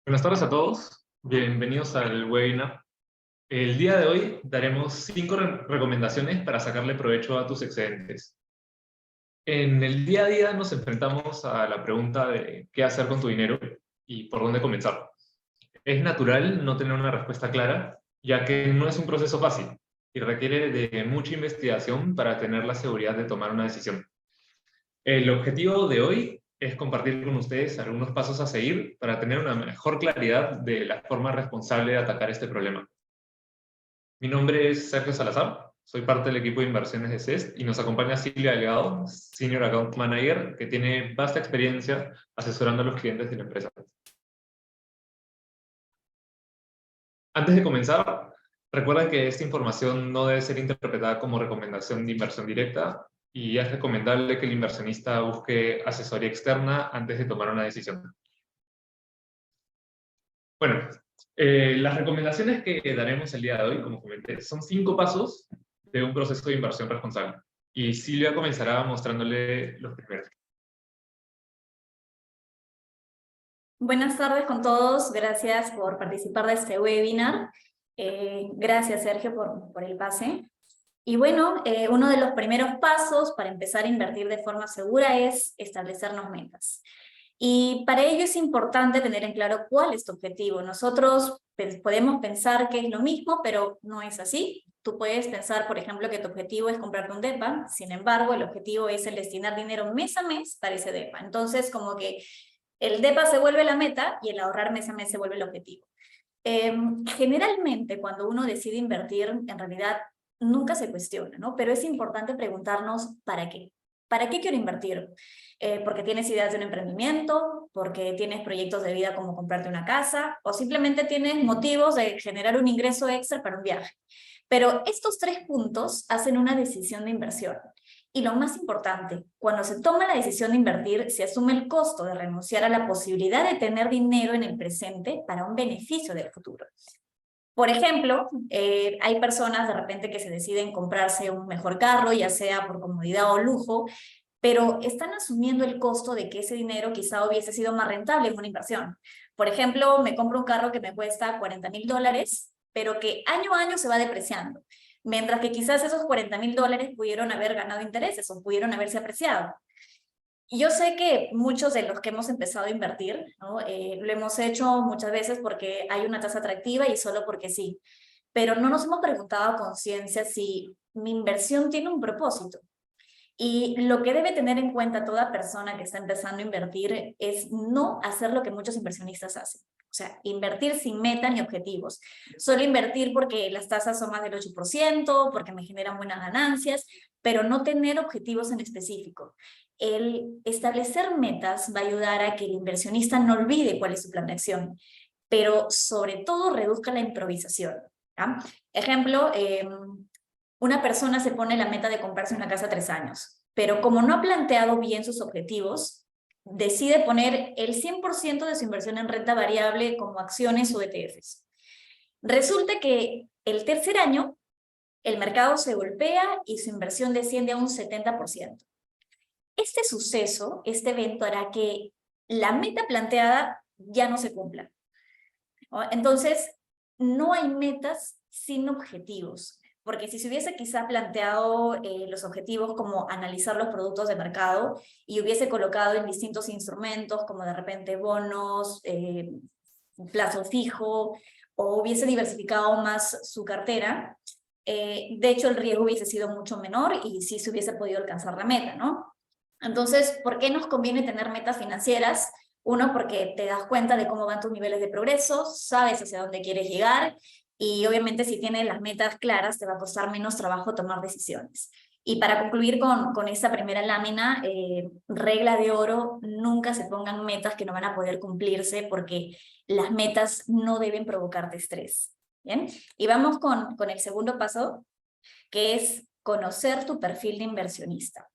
Buenas tardes a todos, bienvenidos al webinar. El día de hoy daremos 5 recomendaciones para sacarle provecho a tus excedentes. En el día a día nos enfrentamos a la pregunta de qué hacer con tu dinero y por dónde comenzar. Es natural no tener una respuesta clara, ya que no es un proceso fácil y requiere de mucha investigación para tener la seguridad de tomar una decisión. El objetivo de hoy es compartir con ustedes algunos pasos a seguir para tener una mejor claridad de la forma responsable de atacar este problema. Mi nombre es Sergio Salazar, soy parte del equipo de inversiones de CEST y nos acompaña Silvia Delgado, Senior Account Manager, que tiene vasta experiencia asesorando a los clientes de la empresa. Antes de comenzar, recuerda que esta información no debe ser interpretada como recomendación de inversión directa y es recomendable que el inversionista busque asesoría externa antes de tomar una decisión. Bueno, las recomendaciones que daremos el día de hoy, como comenté, son 5 pasos de un proceso de inversión responsable. Y Silvia comenzará mostrándole los primeros. Buenas tardes con todos, gracias por participar de este webinar. Gracias Sergio por el pase. Y bueno, uno de los primeros pasos para empezar a invertir de forma segura es establecernos metas. Y para ello es importante tener en claro cuál es tu objetivo. Nosotros podemos pensar que es lo mismo, pero no es así. Tú puedes pensar, por ejemplo, que tu objetivo es comprarte un DEPA, sin embargo, el objetivo es el destinar dinero mes a mes para ese DEPA. Entonces, como que el DEPA se vuelve la meta y el ahorrar mes a mes se vuelve el objetivo. Generalmente, cuando uno decide invertir, en realidad nunca se cuestiona, ¿no? Pero es importante preguntarnos ¿para qué? ¿Para qué quiero invertir? Porque tienes ideas de un emprendimiento, porque tienes proyectos de vida como comprarte una casa, o simplemente tienes motivos de generar un ingreso extra para un viaje. Pero estos 3 puntos hacen una decisión de inversión. Y lo más importante, cuando se toma la decisión de invertir, se asume el costo de renunciar a la posibilidad de tener dinero en el presente para un beneficio del futuro. Por ejemplo, hay personas de repente que se deciden comprarse un mejor carro, ya sea por comodidad o lujo, pero están asumiendo el costo de que ese dinero quizá hubiese sido más rentable en una inversión. Por ejemplo, me compro un carro que me cuesta $40,000, pero que año a año se va depreciando, mientras que quizás esos $40,000 pudieron haber ganado intereses o pudieron haberse apreciado. Y yo sé que muchos de los que hemos empezado a invertir, ¿no? Lo hemos hecho muchas veces porque hay una tasa atractiva y solo porque sí, pero no nos hemos preguntado a conciencia si mi inversión tiene un propósito. Y lo que debe tener en cuenta toda persona que está empezando a invertir es no hacer lo que muchos inversionistas hacen. O sea, invertir sin meta ni objetivos. Solo invertir porque las tasas son más del 8%, porque me generan buenas ganancias, pero no tener objetivos en específico. El establecer metas va a ayudar a que el inversionista no olvide cuál es su plan de acción, pero sobre todo reduzca la improvisación. ¿Ya? Ejemplo, una persona se pone la meta de comprarse una casa a 3 años, pero como no ha planteado bien sus objetivos, decide poner el 100% de su inversión en renta variable como acciones o ETFs. Resulta que el tercer año, el mercado se golpea y su inversión desciende a un 70%. Este suceso, este evento hará que la meta planteada ya no se cumpla, ¿no? Entonces, no hay metas sin objetivos. Porque si se hubiese quizá planteado los objetivos como analizar los productos de mercado y hubiese colocado en distintos instrumentos como de repente bonos, plazo fijo, o hubiese diversificado más su cartera, de hecho el riesgo hubiese sido mucho menor y sí se hubiese podido alcanzar la meta, ¿no? Entonces, ¿por qué nos conviene tener metas financieras? Uno, porque te das cuenta de cómo van tus niveles de progreso, sabes hacia dónde quieres llegar, y obviamente si tienes las metas claras te va a costar menos trabajo tomar decisiones. Y para concluir con esta primera lámina, regla de oro, nunca se pongan metas que no van a poder cumplirse porque las metas no deben provocarte estrés. ¿Bien? Y vamos con el segundo paso, que es conocer tu perfil de inversionista.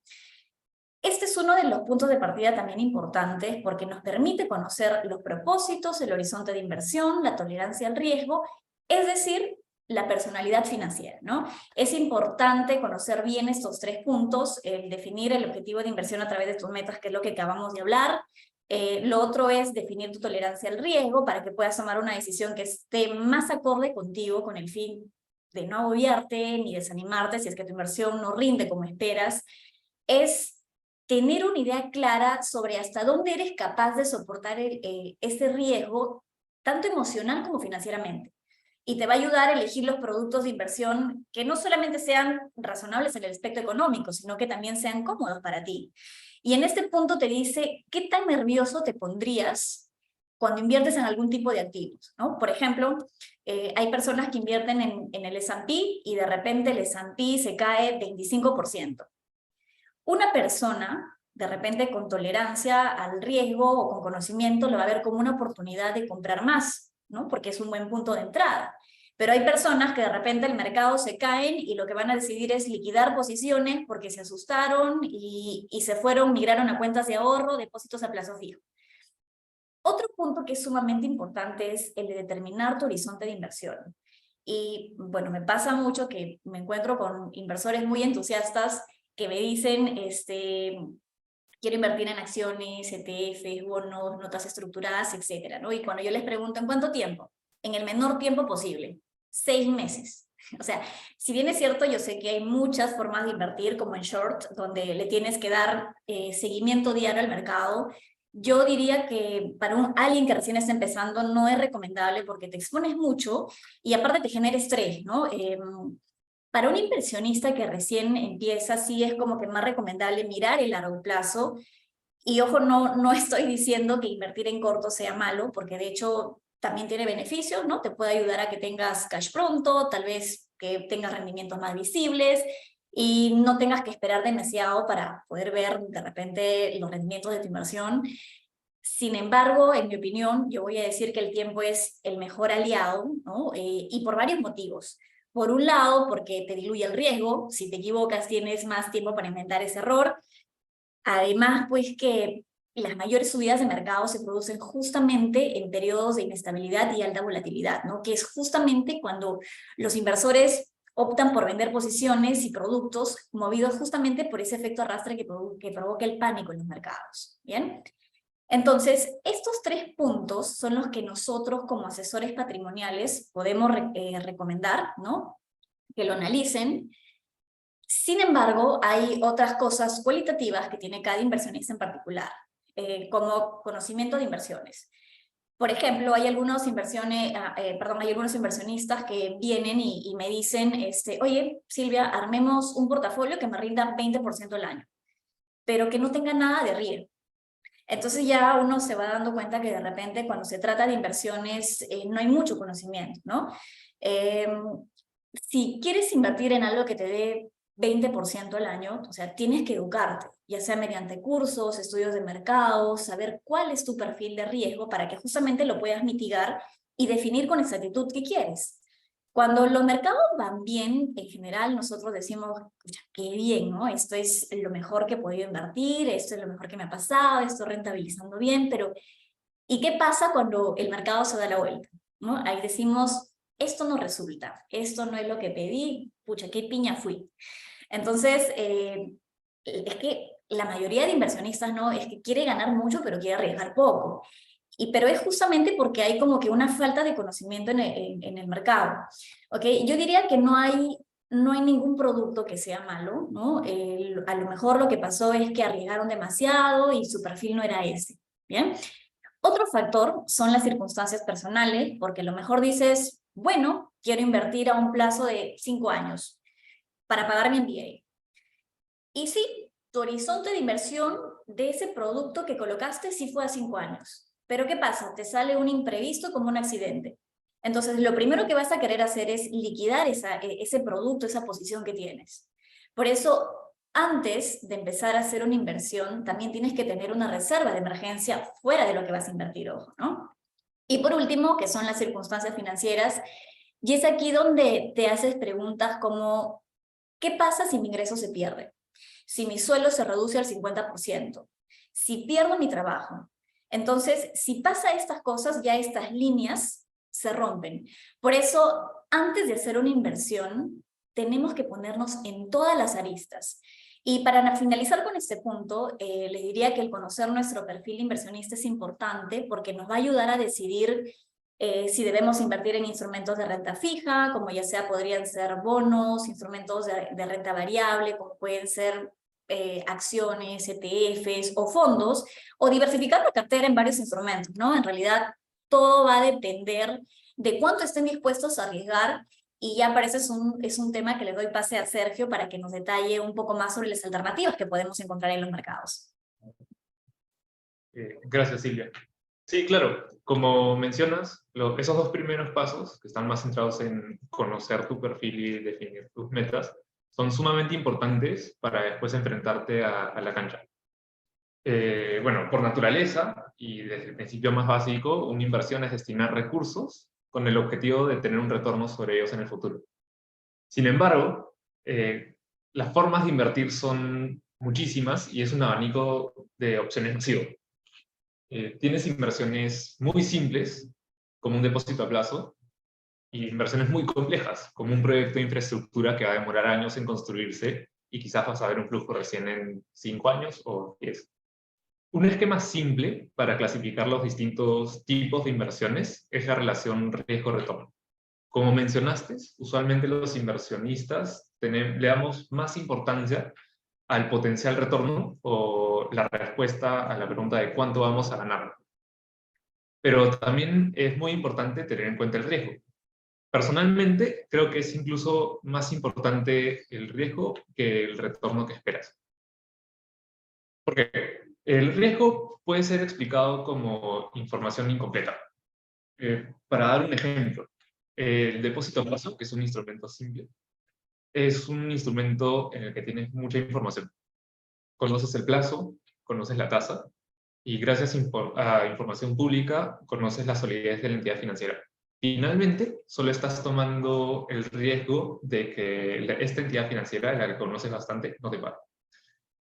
Este es uno de los puntos de partida también importantes porque nos permite conocer los propósitos, el horizonte de inversión, la tolerancia al riesgo, es decir, la personalidad financiera, ¿no? Es importante conocer bien estos 3 puntos, definir el objetivo de inversión a través de tus metas, que es lo que acabamos de hablar, Lo otro es definir tu tolerancia al riesgo para que puedas tomar una decisión que esté más acorde contigo, con el fin de no agobiarte ni desanimarte si es que tu inversión no rinde como esperas. Es tener una idea clara sobre hasta dónde eres capaz de soportar ese riesgo, tanto emocional como financieramente. Y te va a ayudar a elegir los productos de inversión que no solamente sean razonables en el aspecto económico, sino que también sean cómodos para ti. Y en este punto te dice qué tan nervioso te pondrías cuando inviertes en algún tipo de activos, ¿no? Por ejemplo, hay personas que invierten en el S&P y de repente el S&P se cae 25%. Una persona, de repente con tolerancia al riesgo o con conocimiento, lo va a ver como una oportunidad de comprar más, ¿no? Porque es un buen punto de entrada. Pero hay personas que de repente el mercado se caen y lo que van a decidir es liquidar posiciones porque se asustaron y se fueron, migraron a cuentas de ahorro, depósitos a plazo fijo. Otro punto que es sumamente importante es el de determinar tu horizonte de inversión. Y bueno, me pasa mucho que me encuentro con inversores muy entusiastas que me dicen, quiero invertir en acciones, ETFs, bonos, notas estructuradas, etcétera, ¿no? Y cuando yo les pregunto, ¿en cuánto tiempo? En el menor tiempo posible, 6 meses. O sea, si bien es cierto, yo sé que hay muchas formas de invertir, como en short, donde le tienes que dar seguimiento diario al mercado. Yo diría que para alguien que recién está empezando no es recomendable porque te expones mucho y aparte te genera estrés, ¿no? Para un inversionista que recién empieza, sí es como que más recomendable mirar el largo plazo. Y ojo, no estoy diciendo que invertir en corto sea malo, porque de hecho también tiene beneficios, ¿no? Te puede ayudar a que tengas cash pronto, tal vez que tengas rendimientos más visibles y no tengas que esperar demasiado para poder ver de repente los rendimientos de tu inversión. Sin embargo, en mi opinión, yo voy a decir que el tiempo es el mejor aliado, ¿no? Y por varios motivos. Por un lado, porque te diluye el riesgo. Si te equivocas, tienes más tiempo para inventar ese error. Además, pues que las mayores subidas de mercado se producen justamente en periodos de inestabilidad y alta volatilidad, ¿no? Que es justamente cuando los inversores optan por vender posiciones y productos movidos justamente por ese efecto arrastre que provoca el pánico en los mercados, ¿bien? Entonces, estos 3 puntos son los que nosotros como asesores patrimoniales podemos recomendar, ¿no? Que lo analicen. Sin embargo, hay otras cosas cualitativas que tiene cada inversionista en particular, como conocimiento de inversiones. Por ejemplo, hay algunos inversionistas que vienen y me dicen, oye, Silvia, armemos un portafolio que me rinda 20% al año, pero que no tenga nada de riesgo. Entonces ya uno se va dando cuenta que de repente cuando se trata de inversiones no hay mucho conocimiento, ¿no? Si quieres invertir en algo que te dé 20% al año, o sea, tienes que educarte, ya sea mediante cursos, estudios de mercado, saber cuál es tu perfil de riesgo para que justamente lo puedas mitigar y definir con exactitud qué quieres. Cuando los mercados van bien, en general nosotros decimos, qué bien, ¿no? Esto es lo mejor que he podido invertir, esto es lo mejor que me ha pasado, estoy rentabilizando bien, pero ¿y qué pasa cuando el mercado se da la vuelta? ¿No? Ahí decimos, esto no resulta, esto no es lo que pedí, pucha, qué piña fui. Entonces, es que la mayoría de inversionistas no es que quiere ganar mucho, pero quiere arriesgar poco. Pero es justamente porque hay como que una falta de conocimiento en el mercado. ¿Okay? Yo diría que no hay ningún producto que sea malo, ¿no? A lo mejor lo que pasó es que arriesgaron demasiado y su perfil no era ese. ¿Bien? Otro factor son las circunstancias personales, porque a lo mejor dices, bueno, quiero invertir a un plazo de 5 años para pagar mi MBA. Y sí, tu horizonte de inversión de ese producto que colocaste sí fue a 5 años. Pero ¿qué pasa? Te sale un imprevisto como un accidente. Entonces, lo primero que vas a querer hacer es liquidar ese producto, esa posición que tienes. Por eso, antes de empezar a hacer una inversión, también tienes que tener una reserva de emergencia fuera de lo que vas a invertir, ojo, ¿no? Y por último, que son las circunstancias financieras, y es aquí donde te haces preguntas como, ¿qué pasa si mi ingreso se pierde? Si mi sueldo se reduce al 50%, si pierdo mi trabajo. Entonces, si pasa estas cosas, ya estas líneas se rompen. Por eso, antes de hacer una inversión, tenemos que ponernos en todas las aristas. Y para finalizar con este punto, les diría que el conocer nuestro perfil inversionista es importante porque nos va a ayudar a decidir si debemos invertir en instrumentos de renta fija, como ya sea podrían ser bonos, instrumentos de renta variable, como pueden ser acciones, ETFs o fondos, o diversificar la cartera en varios instrumentos, ¿no? En realidad, todo va a depender de cuánto estén dispuestos a arriesgar, y ya para eso es un tema que le doy pase a Sergio para que nos detalle un poco más sobre las alternativas que podemos encontrar en los mercados. Gracias, Silvia. Sí, claro, como mencionas, esos dos primeros pasos, que están más centrados en conocer tu perfil y definir tus metas, son sumamente importantes para después enfrentarte a la cancha. Bueno, por naturaleza, y desde el principio más básico, una inversión es destinar recursos con el objetivo de tener un retorno sobre ellos en el futuro. Sin embargo, las formas de invertir son muchísimas y es un abanico de opciones masivo. Tienes inversiones muy simples, como un depósito a plazo, y inversiones muy complejas, como un proyecto de infraestructura que va a demorar años en construirse y quizás vas a ver un flujo recién en 5 años o 10. Un esquema simple para clasificar los distintos tipos de inversiones es la relación riesgo-retorno. Como mencionaste, usualmente los inversionistas le damos más importancia al potencial retorno o la respuesta a la pregunta de cuánto vamos a ganar. Pero también es muy importante tener en cuenta el riesgo. Personalmente, creo que es incluso más importante el riesgo que el retorno que esperas. Porque el riesgo puede ser explicado como información incompleta. Para dar un ejemplo, el depósito a plazo, que es un instrumento simple, es un instrumento en el que tienes mucha información. Conoces el plazo, conoces la tasa, y gracias a información pública conoces la solidez de la entidad financiera. Finalmente, solo estás tomando el riesgo de que esta entidad financiera, en la que conoces bastante, no te pague.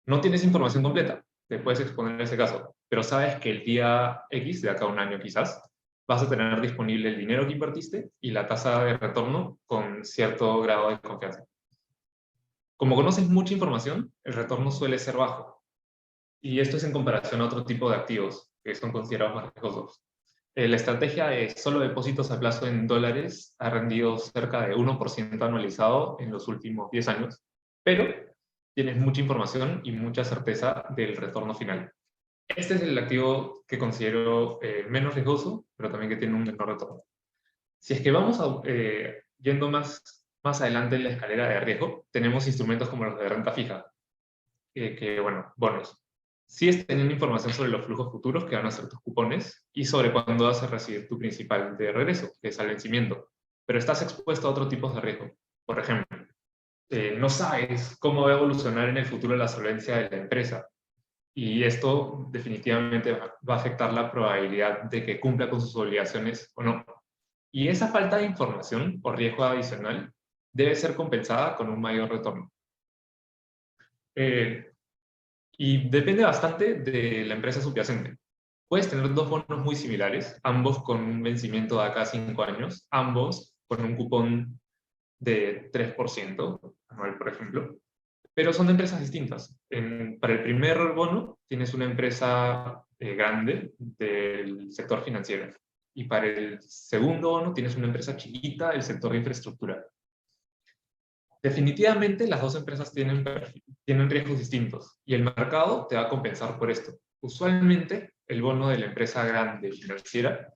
No tienes información completa, te puedes exponer en ese caso, pero sabes que el día X, de acá a un año quizás, vas a tener disponible el dinero que invertiste y la tasa de retorno con cierto grado de confianza. Como conoces mucha información, el retorno suele ser bajo. Y esto es en comparación a otro tipo de activos que son considerados más riesgosos. La estrategia de solo depósitos a plazo en dólares ha rendido cerca de 1% anualizado en los últimos 10 años, pero tienes mucha información y mucha certeza del retorno final. Este es el activo que considero menos riesgoso, pero también que tiene un menor retorno. Si es que vamos yendo más adelante en la escalera de riesgo, tenemos instrumentos como los de renta fija, bueno, bonos. Sigues teniendo información sobre los flujos futuros que van a ser tus cupones y sobre cuándo vas a recibir tu principal de regreso, que es el vencimiento. Pero estás expuesto a otros tipos de riesgo. Por ejemplo, no sabes cómo va a evolucionar en el futuro la solvencia de la empresa. Y esto definitivamente va a afectar la probabilidad de que cumpla con sus obligaciones o no. Y esa falta de información o riesgo adicional debe ser compensada con un mayor retorno. Y depende bastante de la empresa subyacente. Puedes tener dos bonos muy similares, ambos con un vencimiento de acá a 5 años, ambos con un cupón de 3% anual, por ejemplo, pero son de empresas distintas. Para el primer bono tienes una empresa grande del sector financiero y para el segundo bono tienes una empresa chiquita del sector de infraestructura. Definitivamente las dos empresas tienen riesgos distintos y el mercado te va a compensar por esto. Usualmente el bono de la empresa grande financiera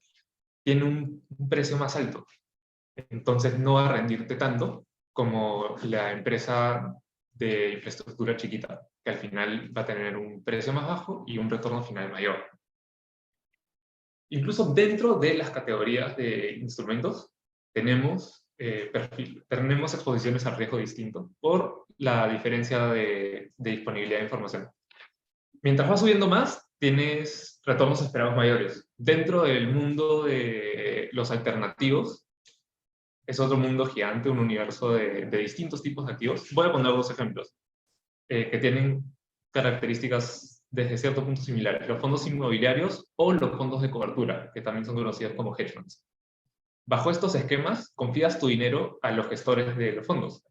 tiene un precio más alto, entonces no va a rendirte tanto como la empresa de infraestructura chiquita, que al final va a tener un precio más bajo y un retorno final mayor. Incluso dentro de las categorías de instrumentos tenemos exposiciones al riesgo distinto por la diferencia de disponibilidad de información. Mientras vas subiendo más, tienes retornos esperados mayores. Dentro del mundo de los alternativos, es otro mundo gigante, un universo de distintos tipos de activos. Voy a poner dos ejemplos que tienen características desde cierto punto similares. Los fondos inmobiliarios o los fondos de cobertura, que también son conocidos como hedge funds. Bajo estos esquemas, confías tu dinero a los gestores de los fondos.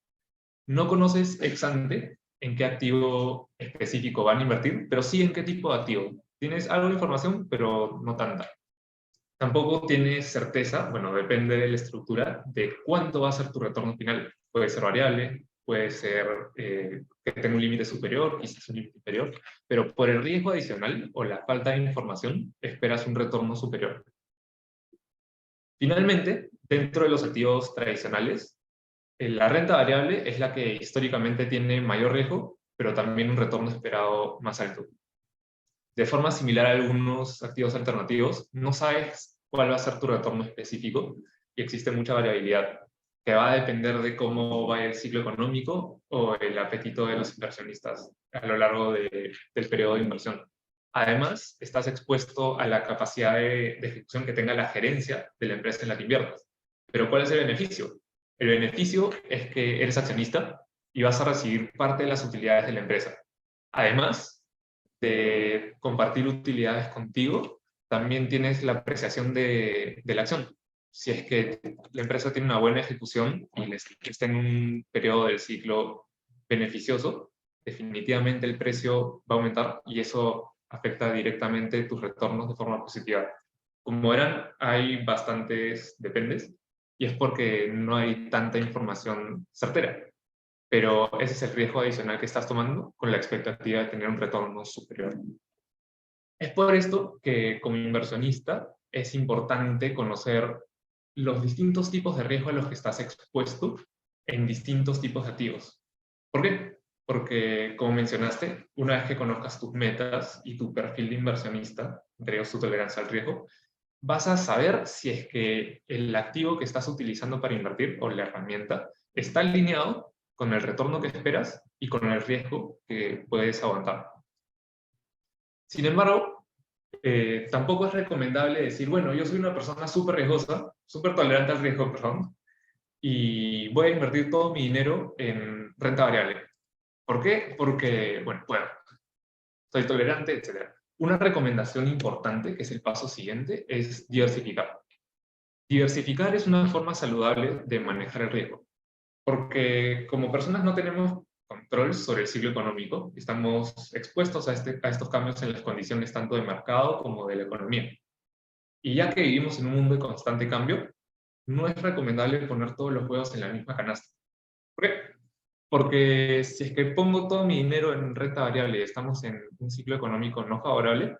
No conoces ex ante en qué activo específico van a invertir, pero sí en qué tipo de activo. Tienes algo de información, pero no tanta. Tampoco tienes certeza, bueno, depende de la estructura, de cuánto va a ser tu retorno final. Puede ser variable, puede ser que tenga un límite superior, quizás un límite inferior, pero por el riesgo adicional o la falta de información, esperas un retorno superior. Finalmente, dentro de los activos tradicionales, la renta variable es la que históricamente tiene mayor riesgo, pero también un retorno esperado más alto. De forma similar a algunos activos alternativos, no sabes cuál va a ser tu retorno específico y existe mucha variabilidad que va a depender de cómo vaya el ciclo económico o el apetito de los inversionistas a lo largo del periodo de inversión. Además, estás expuesto a la capacidad de ejecución que tenga la gerencia de la empresa en la que inviertas. Pero ¿cuál es el beneficio? El beneficio es que eres accionista y vas a recibir parte de las utilidades de la empresa. Además de compartir utilidades contigo, también tienes la apreciación de la acción. Si es que la empresa tiene una buena ejecución y está en un periodo del ciclo beneficioso, definitivamente el precio va a aumentar y eso afecta directamente tus retornos de forma positiva. Como verán, hay bastantes dependes y es porque no hay tanta información certera. Pero ese es el riesgo adicional que estás tomando con la expectativa de tener un retorno superior. Es por esto que como inversionista es importante conocer los distintos tipos de riesgo a los que estás expuesto en distintos tipos de activos. ¿Por qué? Porque, como mencionaste, una vez que conozcas tus metas y tu perfil de inversionista, entre ellos tu tolerancia al riesgo, vas a saber si es que el activo que estás utilizando para invertir o la herramienta está alineado con el retorno que esperas y con el riesgo que puedes aguantar. Sin embargo, tampoco es recomendable decir, bueno, yo soy una persona súper riesgosa, súper tolerante al riesgo, perdón, y voy a invertir todo mi dinero en renta variable. ¿Por qué? Porque, bueno, puedo, soy tolerante, etc. Una recomendación importante, que es el paso siguiente, es diversificar. Diversificar es una forma saludable de manejar el riesgo, porque como personas no tenemos control sobre el ciclo económico, estamos expuestos a estos cambios en las condiciones tanto de mercado como de la economía. Y ya que vivimos en un mundo de constante cambio, no es recomendable poner todos los huevos en la misma canasta. ¿Por qué? Porque si es que pongo todo mi dinero en renta variable y estamos en un ciclo económico no favorable,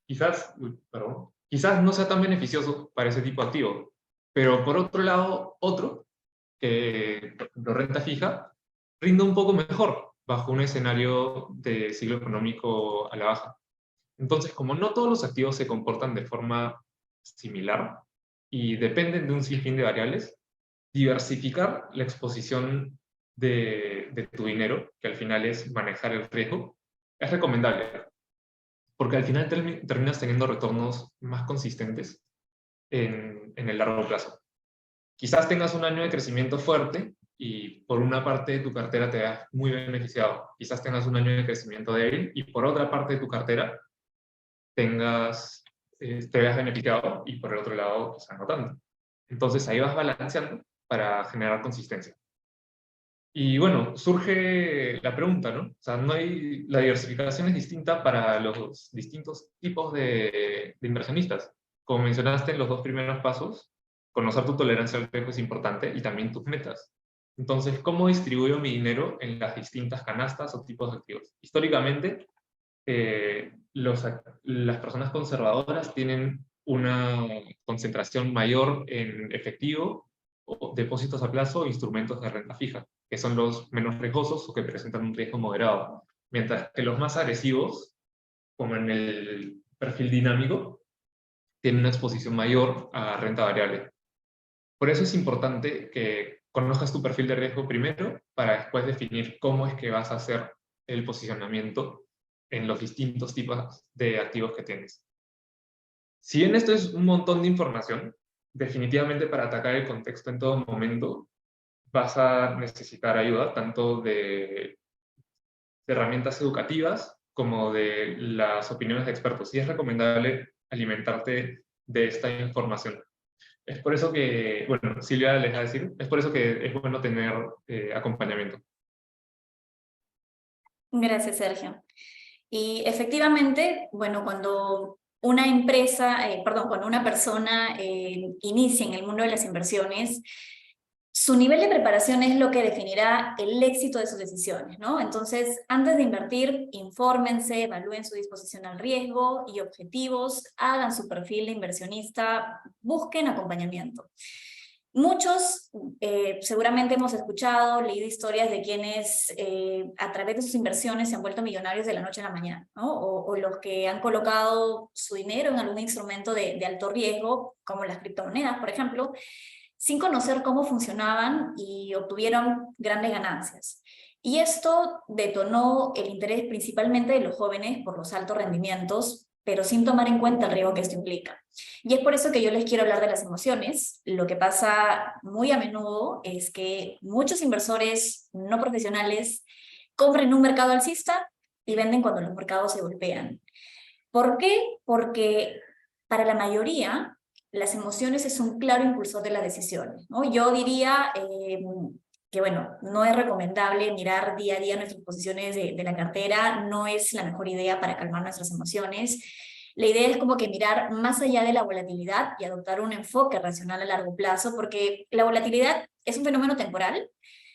quizás no sea tan beneficioso para ese tipo de activo. Pero por otro lado, otro, que lo renta fija, rinde un poco mejor bajo un escenario de ciclo económico a la baja. Entonces, como no todos los activos se comportan de forma similar y dependen de un sinfín de variables, diversificar la exposición de tu dinero, que al final es manejar el riesgo, es recomendable, porque al final terminas teniendo retornos más consistentes en el largo plazo. Quizás tengas un año de crecimiento fuerte y por una parte de tu cartera te veas muy beneficiado. Quizás tengas un año de crecimiento débil y por otra parte de tu cartera te veas beneficiado y por el otro lado, pues, no tanto. Entonces ahí vas balanceando para generar consistencia. Y bueno, surge la pregunta, ¿no? O sea, la diversificación es distinta para los distintos tipos de inversionistas. Como mencionaste en los dos primeros pasos, conocer tu tolerancia al riesgo es importante y también tus metas. Entonces, ¿cómo distribuyo mi dinero en las distintas canastas o tipos de activos? Históricamente, las personas conservadoras tienen una concentración mayor en efectivo, o depósitos a plazo o instrumentos de renta fija, que son los menos riesgosos o que presentan un riesgo moderado. Mientras que los más agresivos, como en el perfil dinámico, tienen una exposición mayor a renta variable. Por eso es importante que conozcas tu perfil de riesgo primero para después definir cómo es que vas a hacer el posicionamiento en los distintos tipos de activos que tienes. Si bien esto es un montón de información, definitivamente para atacar el contexto en todo momento vas a necesitar ayuda, tanto de herramientas educativas como de las opiniones de expertos. Y es recomendable alimentarte de esta información. Es por eso que, bueno, Silvia les va a decir, es por eso que es bueno tener acompañamiento. Gracias, Sergio. Y efectivamente, bueno, cuando una empresa, cuando una persona inicia en el mundo de las inversiones, su nivel de preparación es lo que definirá el éxito de sus decisiones, ¿no? Entonces, antes de invertir, infórmense, evalúen su disposición al riesgo y objetivos, hagan su perfil de inversionista, busquen acompañamiento. Muchos seguramente hemos escuchado, leído historias de quienes a través de sus inversiones se han vuelto millonarios de la noche a la mañana, ¿no? O los que han colocado su dinero en algún instrumento de alto riesgo, como las criptomonedas, por ejemplo, sin conocer cómo funcionaban y obtuvieron grandes ganancias. Y esto detonó el interés principalmente de los jóvenes por los altos rendimientos, pero sin tomar en cuenta el riesgo que esto implica. Y es por eso que yo les quiero hablar de las emociones. Lo que pasa muy a menudo es que muchos inversores no profesionales compran en un mercado alcista y venden cuando los mercados se golpean. ¿Por qué? Porque para la mayoría las emociones es un claro impulsor de las decisiones, ¿no? Yo diría que, bueno, no es recomendable mirar día a día nuestras posiciones de la cartera, no es la mejor idea para calmar nuestras emociones. La idea es como que mirar más allá de la volatilidad y adoptar un enfoque racional a largo plazo, porque la volatilidad es un fenómeno temporal.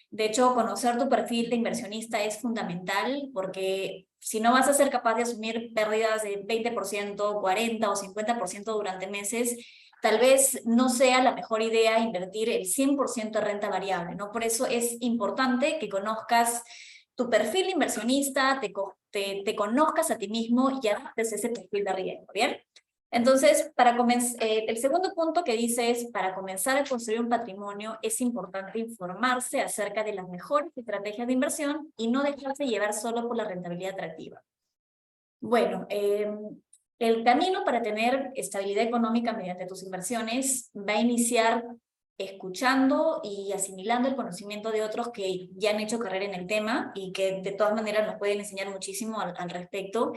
De hecho, conocer tu perfil de inversionista es fundamental porque si no vas a ser capaz de asumir pérdidas de 20%, 40% o 50% durante meses, tal vez no sea la mejor idea invertir el 100% de renta variable, ¿no? Por eso es importante que conozcas tu perfil de inversionista, te conozcas a ti mismo y adaptes ese perfil de riesgo, ¿bien? Entonces, el segundo punto que dice es, para comenzar a construir un patrimonio, es importante informarse acerca de las mejores estrategias de inversión y no dejarse llevar solo por la rentabilidad atractiva. Bueno, el camino para tener estabilidad económica mediante tus inversiones va a iniciar escuchando y asimilando el conocimiento de otros que ya han hecho carrera en el tema y que de todas maneras nos pueden enseñar muchísimo al respecto.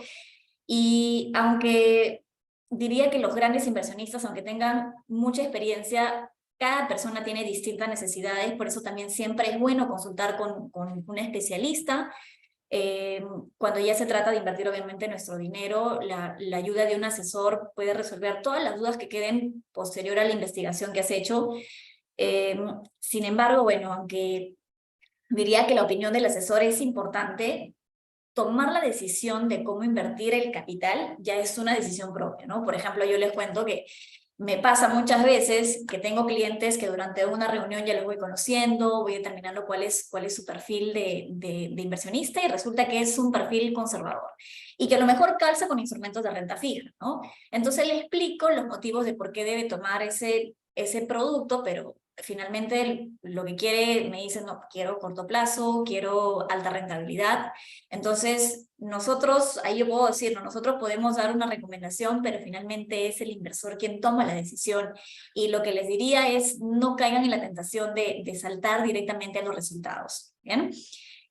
Y aunque diría que los grandes inversionistas, aunque tengan mucha experiencia, cada persona tiene distintas necesidades, por eso también siempre es bueno consultar con un especialista. Cuando ya se trata de invertir obviamente nuestro dinero, la ayuda de un asesor puede resolver todas las dudas que queden posterior a la investigación que has hecho. Sin embargo, bueno, aunque diría que la opinión del asesor es importante, tomar la decisión de cómo invertir el capital ya es una decisión propia, ¿no? Por ejemplo, yo les cuento que me pasa muchas veces que tengo clientes que durante una reunión ya los voy conociendo, voy determinando cuál es su perfil de inversionista y resulta que es un perfil conservador y que a lo mejor calza con instrumentos de renta fija, ¿no? Entonces le explico los motivos de por qué debe tomar ese producto, pero finalmente lo que quiere, me dice, no, quiero corto plazo, quiero alta rentabilidad. Entonces, nosotros, ahí yo puedo decir, no, nosotros podemos dar una recomendación, pero finalmente es el inversor quien toma la decisión. Y lo que les diría es, no caigan en la tentación de saltar directamente a los resultados, ¿bien?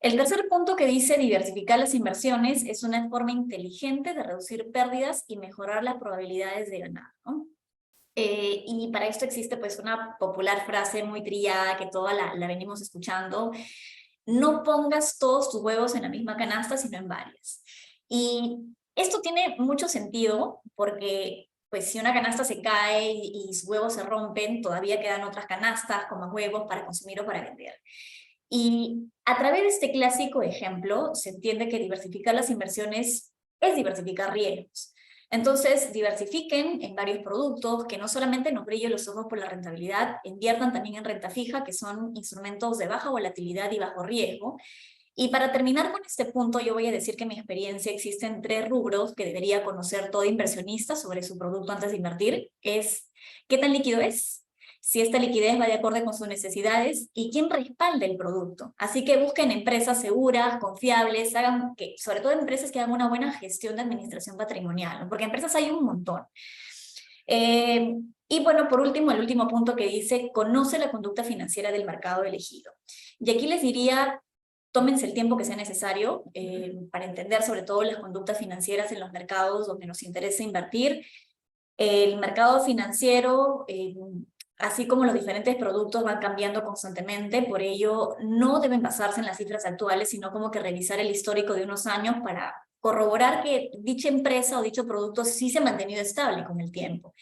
El tercer punto que dice diversificar las inversiones es una forma inteligente de reducir pérdidas y mejorar las probabilidades de ganar, ¿no? Y para esto existe pues una popular frase muy trillada que toda la venimos escuchando: no pongas todos tus huevos en la misma canasta, sino en varias. Y esto tiene mucho sentido porque pues si una canasta se cae y sus huevos se rompen, todavía quedan otras canastas con más huevos para consumir o para vender. Y a través de este clásico ejemplo se entiende que diversificar las inversiones es diversificar riesgos. Entonces, diversifiquen en varios productos, que no solamente nos brillen los ojos por la rentabilidad, inviertan también en renta fija, que son instrumentos de baja volatilidad y bajo riesgo. Y para terminar con este punto, yo voy a decir que en mi experiencia existen 3 rubros que debería conocer todo inversionista sobre su producto antes de invertir. Es qué tan líquido es, si esta liquidez va de acuerdo con sus necesidades y quién respalda el producto. Así que busquen empresas seguras, confiables, sobre todo empresas que hagan una buena gestión de administración patrimonial, ¿no? Porque empresas hay un montón. Y bueno, por último, el último punto que dice, conoce la conducta financiera del mercado elegido. Y aquí les diría, tómense el tiempo que sea necesario para entender sobre todo las conductas financieras en los mercados donde nos interesa invertir. El mercado financiero así como los diferentes productos van cambiando constantemente, por ello no deben basarse en las cifras actuales, sino como que revisar el histórico de unos años para corroborar que dicha empresa o dicho producto sí se ha mantenido estable con el tiempo.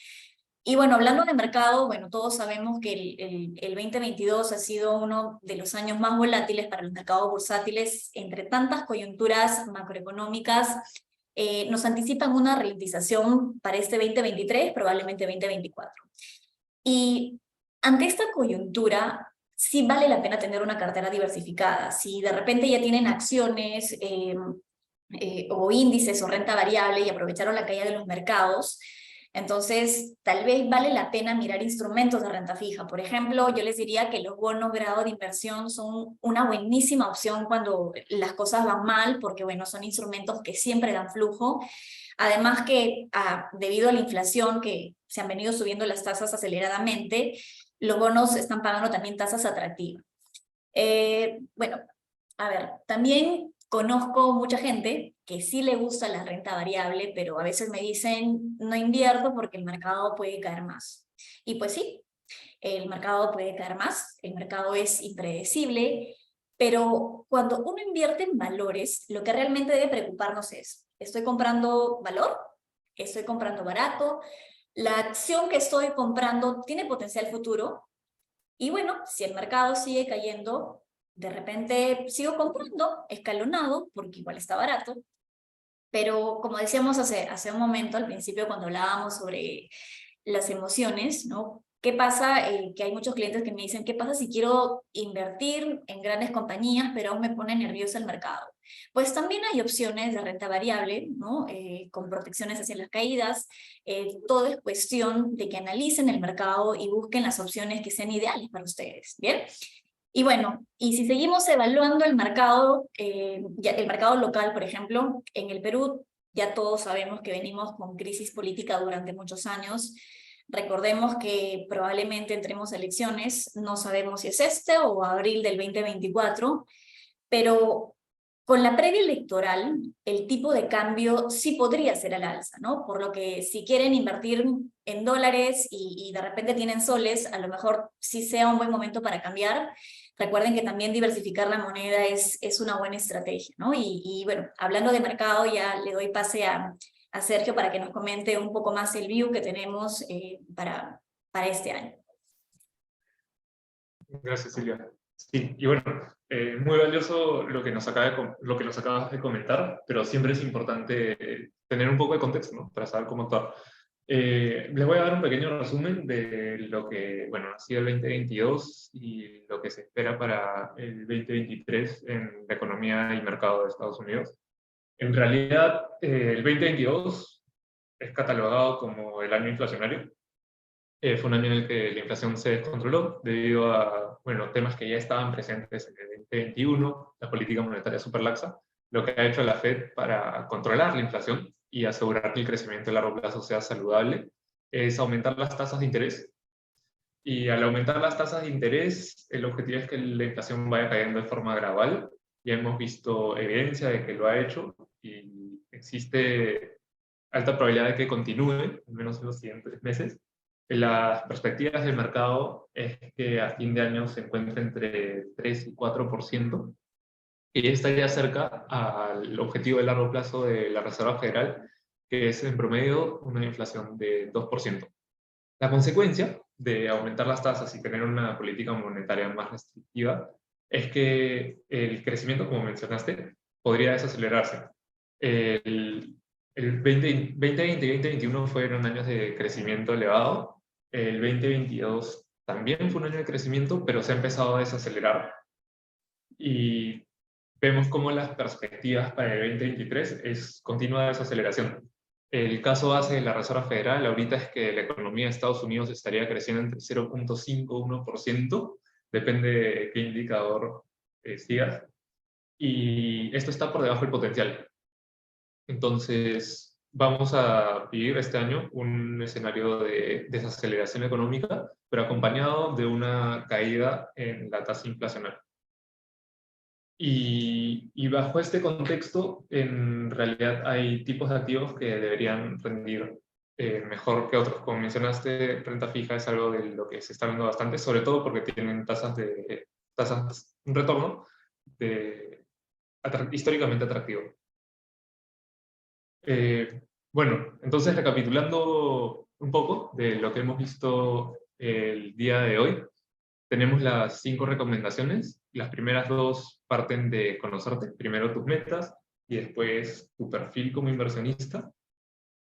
Y bueno, hablando de mercado, bueno, todos sabemos que el 2022 ha sido uno de los años más volátiles para los mercados bursátiles. Entre tantas coyunturas macroeconómicas, nos anticipan una ralentización para este 2023, probablemente 2024. Y ante esta coyuntura, sí vale la pena tener una cartera diversificada. Si de repente ya tienen acciones o índices o renta variable y aprovecharon la caída de los mercados, entonces tal vez vale la pena mirar instrumentos de renta fija. Por ejemplo, yo les diría que los bonos grado de inversión son una buenísima opción cuando las cosas van mal, porque bueno, son instrumentos que siempre dan flujo. Además que debido a la inflación que se han venido subiendo las tasas aceleradamente, los bonos están pagando también tasas atractivas. Bueno, a ver, también conozco mucha gente que sí le gusta la renta variable, pero a veces me dicen, no invierto porque el mercado puede caer más. Y pues sí, el mercado puede caer más, el mercado es impredecible, pero cuando uno invierte en valores, lo que realmente debe preocuparnos es, ¿estoy comprando valor? ¿Estoy comprando barato? ¿La acción que estoy comprando tiene potencial futuro? Y bueno, si el mercado sigue cayendo, de repente sigo comprando escalonado, porque igual está barato, pero como decíamos hace un momento, al principio cuando hablábamos sobre las emociones, ¿no? ¿Qué pasa? Que hay muchos clientes que me dicen, ¿qué pasa si quiero invertir en grandes compañías, pero aún me pone nervioso el mercado? Pues también hay opciones de renta variable, ¿no? Con protecciones hacia las caídas. Todo es cuestión de que analicen el mercado y busquen las opciones que sean ideales para ustedes, ¿bien? Y bueno, y si seguimos evaluando el mercado local, por ejemplo, en el Perú, ya todos sabemos que venimos con crisis política durante muchos años. Recordemos que probablemente entremos a elecciones, no sabemos si es este o abril del 2024, pero con la previa electoral, el tipo de cambio sí podría ser al alza, ¿no? Por lo que si quieren invertir en dólares y de repente tienen soles, a lo mejor sí sea un buen momento para cambiar. Recuerden que también diversificar la moneda es una buena estrategia, ¿no? Y bueno, hablando de mercado, ya le doy pase a Sergio para que nos comente un poco más el view que tenemos para este año. Gracias, Silvia. Sí, y bueno, muy valioso lo que lo que nos acabas de comentar, pero siempre es importante tener un poco de contexto, ¿no? Para saber cómo actuar. Les voy a dar un pequeño resumen de lo que, bueno, ha sido el 2022 y lo que se espera para el 2023 en la economía y mercado de Estados Unidos. En realidad, el 2022 es catalogado como el año inflacionario. Fue un año en el que la inflación se descontroló debido a, bueno, temas que ya estaban presentes en el 2021, la política monetaria súper laxa, lo que ha hecho la Fed para controlar la inflación y asegurar que el crecimiento a largo plazo sea saludable, es aumentar las tasas de interés. Y al aumentar las tasas de interés, el objetivo es que la inflación vaya cayendo de forma gradual. Ya hemos visto evidencia de que lo ha hecho y existe alta probabilidad de que continúe, al menos en los siguientes meses. Las perspectivas del mercado es que a fin de año se encuentre entre 3 y 4%, y ya estaría cerca al objetivo de largo plazo de la Reserva Federal, que es en promedio una inflación de 2%. La consecuencia de aumentar las tasas y tener una política monetaria más restrictiva es que el crecimiento, como mencionaste, podría desacelerarse. El, el 2020 y 2021 fueron años de crecimiento elevado. El 2022 también fue un año de crecimiento, pero se ha empezado a desacelerar. Y vemos cómo las perspectivas para el 2023 es continua desaceleración. El caso base de la Reserva Federal ahorita es que la economía de Estados Unidos estaría creciendo entre 0,5 y 1%, depende de qué indicador sigas, y esto está por debajo del potencial. Entonces, vamos a vivir este año un escenario de desaceleración económica, pero acompañado de una caída en la tasa inflacionaria. Y bajo este contexto, en realidad hay tipos de activos que deberían rendir mejor que otros. Como mencionaste, renta fija es algo de lo que se está viendo bastante, sobre todo porque tienen un retorno históricamente atractivo. Bueno, entonces recapitulando un poco de lo que hemos visto el día de hoy, tenemos las 5 recomendaciones. Las primeras 2 parten de conocerte, primero tus metas y después tu perfil como inversionista.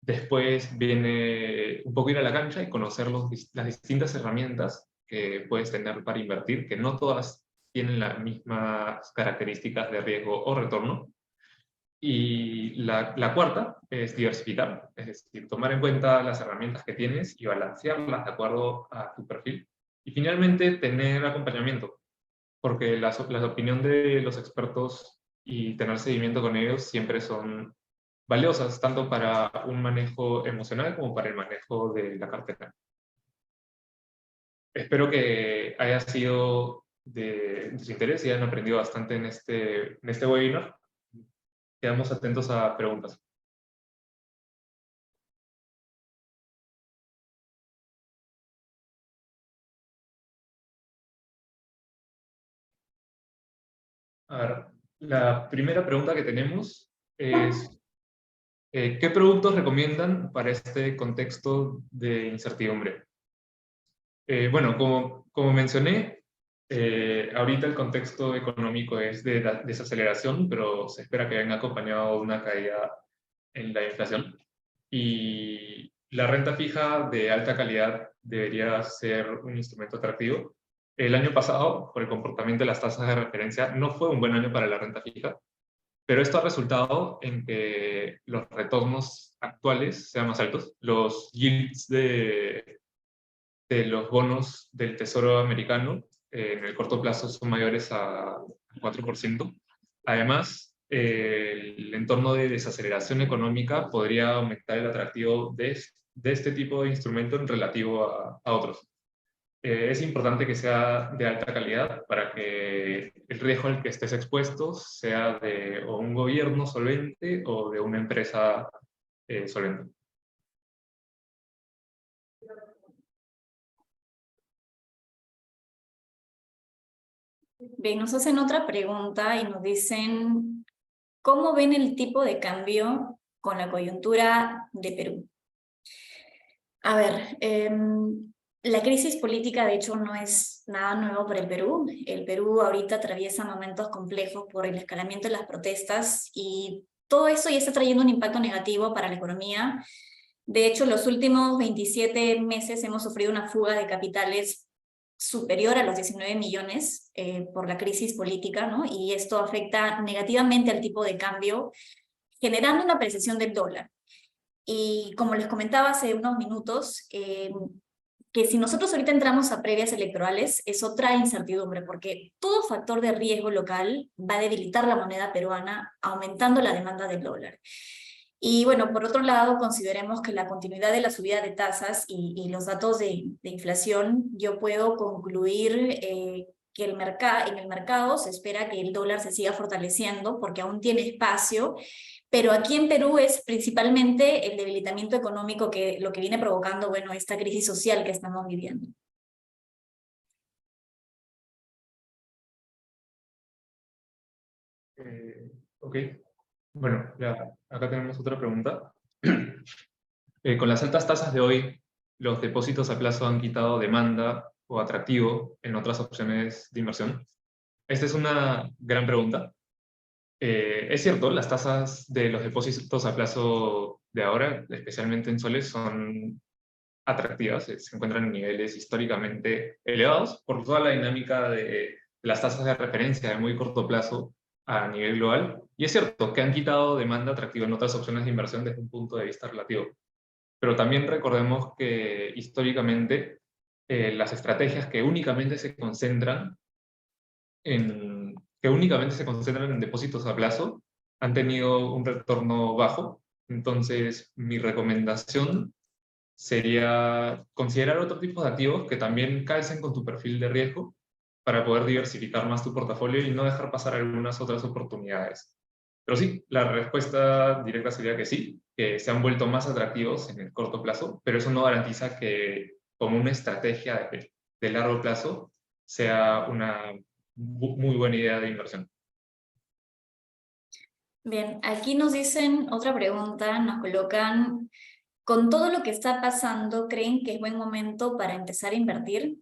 Después viene un poco ir a la cancha y conocer las distintas herramientas que puedes tener para invertir, que no todas tienen las mismas características de riesgo o retorno. Y la cuarta es diversificar, es decir, tomar en cuenta las herramientas que tienes y balancearlas de acuerdo a tu perfil. Y finalmente, tener acompañamiento, porque la opinión de los expertos y tener seguimiento con ellos siempre son valiosas, tanto para un manejo emocional como para el manejo de la cartera. Espero que haya sido de su interés y hayan aprendido bastante en este webinar. Quedamos atentos a preguntas. A ver, la primera pregunta que tenemos es, ¿qué productos recomiendan para este contexto de incertidumbre? Bueno, como mencioné, ahorita el contexto económico es de desaceleración, pero se espera que venga acompañado de una caída en la inflación. Y la renta fija de alta calidad debería ser un instrumento atractivo. El año pasado, por el comportamiento de las tasas de referencia, no fue un buen año para la renta fija, pero esto ha resultado en que los retornos actuales sean más altos. Los yields de los bonos del Tesoro americano en el corto plazo son mayores a 4%. Además, el entorno de desaceleración económica podría aumentar el atractivo de este tipo de instrumento en relativo a otros. Es importante que sea de alta calidad para que el riesgo al que estés expuesto sea de o un gobierno solvente o de una empresa solvente. Bien, nos hacen otra pregunta y nos dicen, ¿cómo ven el tipo de cambio con la coyuntura de Perú? A ver, la crisis política de hecho no es nada nuevo para el Perú. El Perú ahorita atraviesa momentos complejos por el escalamiento de las protestas y todo eso ya está trayendo un impacto negativo para la economía. De hecho, los últimos 27 meses hemos sufrido una fuga de capitales superior a los 19 millones por la crisis política, ¿no? Y esto afecta negativamente al tipo de cambio, generando una apreciación del dólar. Y como les comentaba hace unos minutos, que si nosotros ahorita entramos a previas electorales es otra incertidumbre, porque todo factor de riesgo local va a debilitar la moneda peruana, aumentando la demanda del dólar. Y bueno, por otro lado, consideremos que la continuidad de la subida de tasas y los datos de inflación, yo puedo concluir que en el mercado se espera que el dólar se siga fortaleciendo porque aún tiene espacio, pero aquí en Perú es principalmente el debilitamiento económico que lo que viene provocando, bueno, esta crisis social que estamos viviendo. Ok. Bueno, ya, acá tenemos otra pregunta. Con las altas tasas de hoy, ¿los depósitos a plazo han quitado demanda o atractivo en otras opciones de inversión? Esta es una gran pregunta. Es cierto, las tasas de los depósitos a plazo de ahora, especialmente en soles, son atractivas, se encuentran en niveles históricamente elevados por toda la dinámica de las tasas de referencia de muy corto plazo a nivel global. Y es cierto que han quitado demanda atractiva en otras opciones de inversión desde un punto de vista relativo. Pero también recordemos que históricamente las estrategias que únicamente se concentran en depósitos a plazo han tenido un retorno bajo. Entonces, mi recomendación sería considerar otro tipo de activos que también calcen con tu perfil de riesgo para poder diversificar más tu portafolio y no dejar pasar algunas otras oportunidades. Pero sí, la respuesta directa sería que sí, que se han vuelto más atractivos en el corto plazo, pero eso no garantiza que como una estrategia de largo plazo sea una muy buena idea de inversión. Bien, aquí nos dicen otra pregunta, nos colocan, con todo lo que está pasando, ¿creen que es buen momento para empezar a invertir?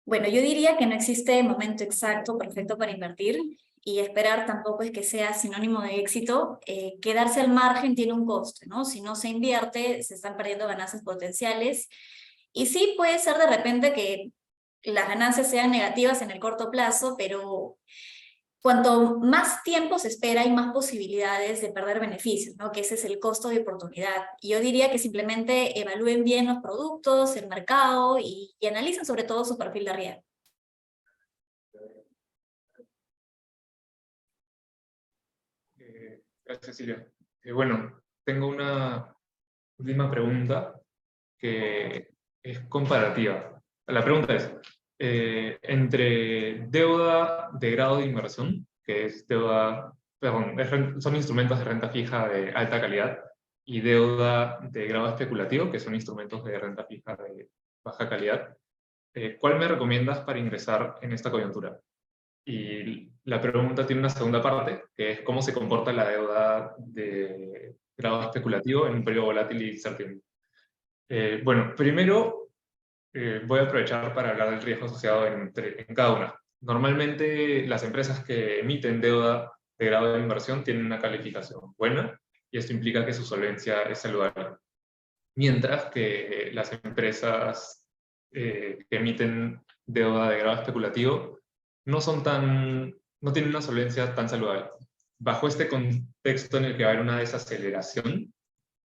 Bueno, yo diría que no existe momento exacto perfecto para invertir y esperar tampoco es que sea sinónimo de éxito. Quedarse al margen tiene un costo, ¿no? Si no se invierte, se están perdiendo ganancias potenciales. Y sí puede ser de repente que las ganancias sean negativas en el corto plazo, pero cuanto más tiempo se espera, hay más posibilidades de perder beneficios, ¿no? Que ese es el costo de oportunidad. Y yo diría que simplemente evalúen bien los productos, el mercado y analicen sobre todo su perfil de riesgo. Gracias, Silvia. Bueno, tengo una última pregunta que es comparativa. La pregunta es, entre deuda de grado de inversión, que es deuda, perdón, son instrumentos de renta fija de alta calidad, y deuda de grado especulativo, que son instrumentos de renta fija de baja calidad, ¿cuál me recomiendas para ingresar en esta coyuntura? Y la pregunta tiene una segunda parte, que es cómo se comporta la deuda de grado especulativo en un periodo volátil y incertidumbre. Bueno, primero voy a aprovechar para hablar del riesgo asociado en cada una. Normalmente las empresas que emiten deuda de grado de inversión tienen una calificación buena y esto implica que su solvencia es saludable. Mientras que las empresas que emiten deuda de grado especulativo no tienen una solvencia tan saludable. Bajo este contexto en el que va a haber una desaceleración,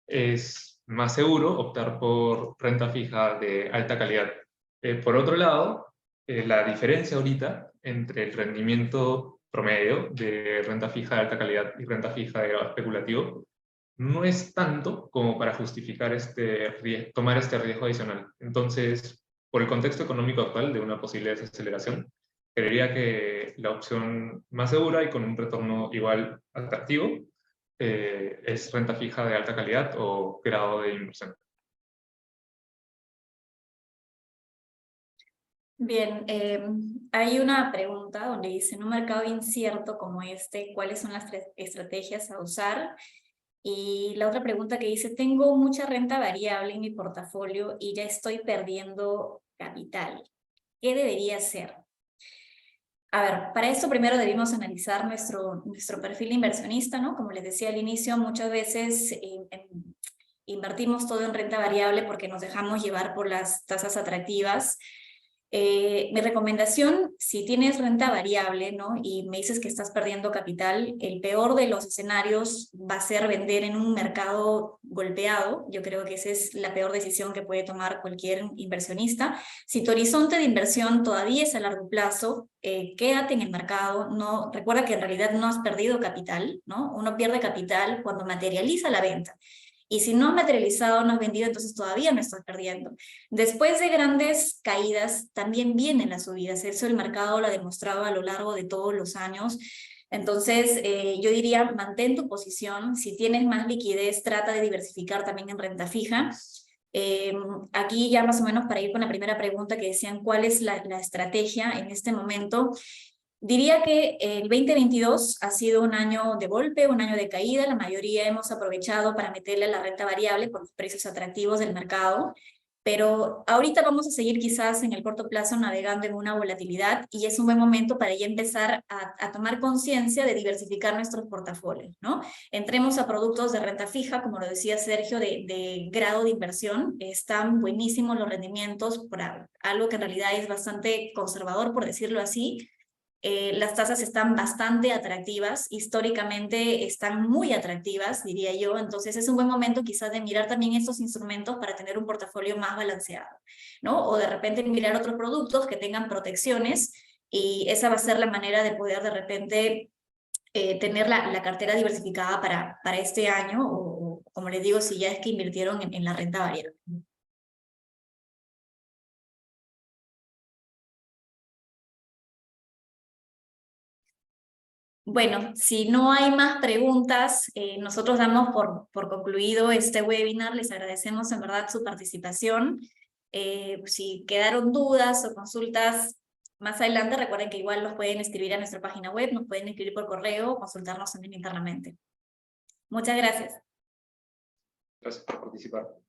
es más seguro optar por renta fija de alta calidad. Por otro lado, la diferencia ahorita entre el rendimiento promedio de renta fija de alta calidad y renta fija de grado especulativo no es tanto como para justificar tomar este riesgo adicional. Entonces, por el contexto económico actual de una posible desaceleración, creería que la opción más segura y con un retorno igual atractivo es renta fija de alta calidad o grado de inversión. Bien, hay una pregunta donde dice, en un mercado incierto como este, ¿cuáles son las estrategias a usar? Y la otra pregunta que dice, tengo mucha renta variable en mi portafolio y ya estoy perdiendo capital. ¿Qué debería hacer? A ver, para esto primero debemos analizar nuestro perfil inversionista, ¿no? Como les decía al inicio, muchas veces invertimos todo en renta variable porque nos dejamos llevar por las tasas atractivas. Mi recomendación, si tienes renta variable, ¿no? Y me dices que estás perdiendo capital, el peor de los escenarios va a ser vender en un mercado golpeado. Yo creo que esa es la peor decisión que puede tomar cualquier inversionista. Si tu horizonte de inversión todavía es a largo plazo, quédate en el mercado. No, recuerda que en realidad no has perdido capital, ¿no? Uno pierde capital cuando materializa la venta. Y si no has materializado, no has vendido, entonces todavía no estás perdiendo. Después de grandes caídas, también vienen las subidas. Eso el mercado lo ha demostrado a lo largo de todos los años. Entonces, yo diría, mantén tu posición. Si tienes más liquidez, trata de diversificar también en renta fija. Aquí ya más o menos para ir con la primera pregunta que decían, ¿cuál es la estrategia en este momento? Diría que el 2022 ha sido un año de golpe, un año de caída. La mayoría hemos aprovechado para meterle a la renta variable por los precios atractivos del mercado. Pero ahorita vamos a seguir quizás en el corto plazo navegando en una volatilidad y es un buen momento para ya empezar a tomar conciencia de diversificar nuestros portafolios, ¿no? Entremos a productos de renta fija, como lo decía Sergio, de grado de inversión. Están buenísimos los rendimientos por algo que en realidad es bastante conservador, por decirlo así. Las tasas están bastante atractivas, históricamente están muy atractivas, diría yo, entonces es un buen momento quizás de mirar también estos instrumentos para tener un portafolio más balanceado, ¿no? O de repente mirar otros productos que tengan protecciones y esa va a ser la manera de poder de repente tener la cartera diversificada para este año o, como les digo, si ya es que invirtieron en la renta variable. Bueno, si no hay más preguntas, nosotros damos por concluido este webinar. Les agradecemos en verdad su participación. Si quedaron dudas o consultas más adelante, recuerden que igual los pueden escribir a nuestra página web, nos pueden escribir por correo o consultarnos también internamente. Muchas gracias. Gracias por participar.